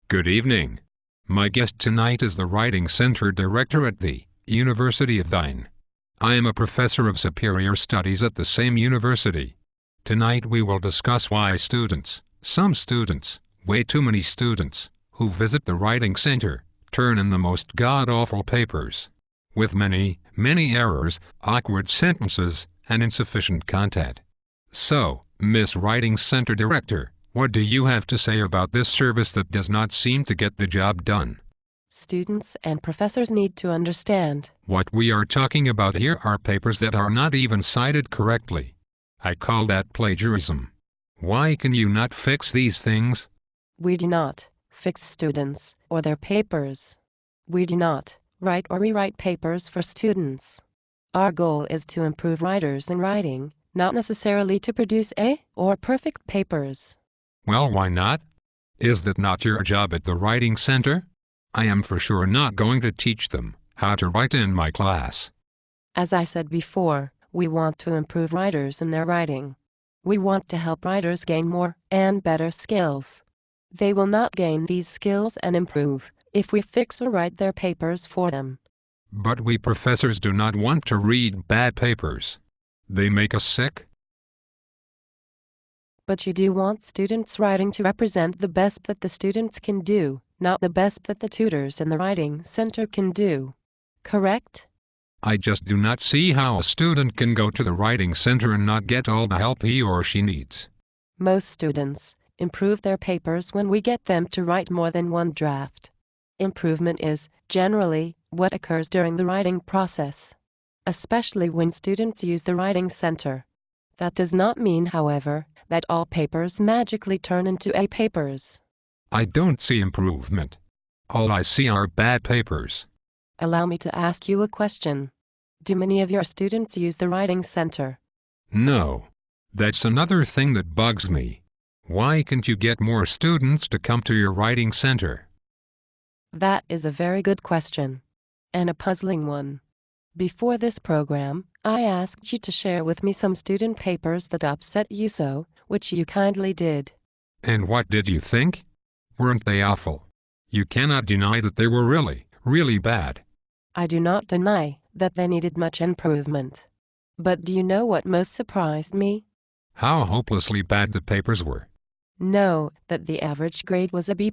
Good evening. My guest tonight is the Writing Center Director at the University of Thine. I am a professor of superior studies at the same university. Tonight we will discuss why some students, way too many students, who visit the Writing Center, turn in the most god-awful papers. With many errors, awkward sentences, and insufficient content. So, Miss Writing Center Director, what do you have to say about this service that does not seem to get the job done? Students and professors need to understand. What we are talking about here are papers that are not even cited correctly. I call that plagiarism. Why can you not fix these things? We do not fix students or their papers. We do not write or rewrite papers for students. Our goal is to improve writers in writing, not necessarily to produce A or perfect papers. Well, why not? Is that not your job at the Writing Center? I am for sure not going to teach them how to write in my class. As I said before, we want to improve writers in their writing. We want to help writers gain more and better skills. They will not gain these skills and improve if we fix or write their papers for them. But we professors do not want to read bad papers. They make us sick. But you do want students' writing to represent the best that the students can do, not the best that the tutors in the Writing Center can do. Correct? I just do not see how a student can go to the Writing Center and not get all the help he or she needs. Most students improve their papers when we get them to write more than one draft. Improvement is, generally, what occurs during the writing process, especially when students use the Writing Center. That does not mean, however, that all papers magically turn into A papers. I don't see improvement. All I see are bad papers. Allow me to ask you a question. Do many of your students use the Writing Center? No. That's another thing that bugs me. Why can't you get more students to come to your Writing Center? That is a very good question, and a puzzling one. Before this program, I asked you to share with me some student papers that upset you so, which you kindly did. And what did you think? Weren't they awful? You cannot deny that they were really bad. I do not deny that they needed much improvement. But do you know what most surprised me? How hopelessly bad the papers were. No, that the average grade was a B+.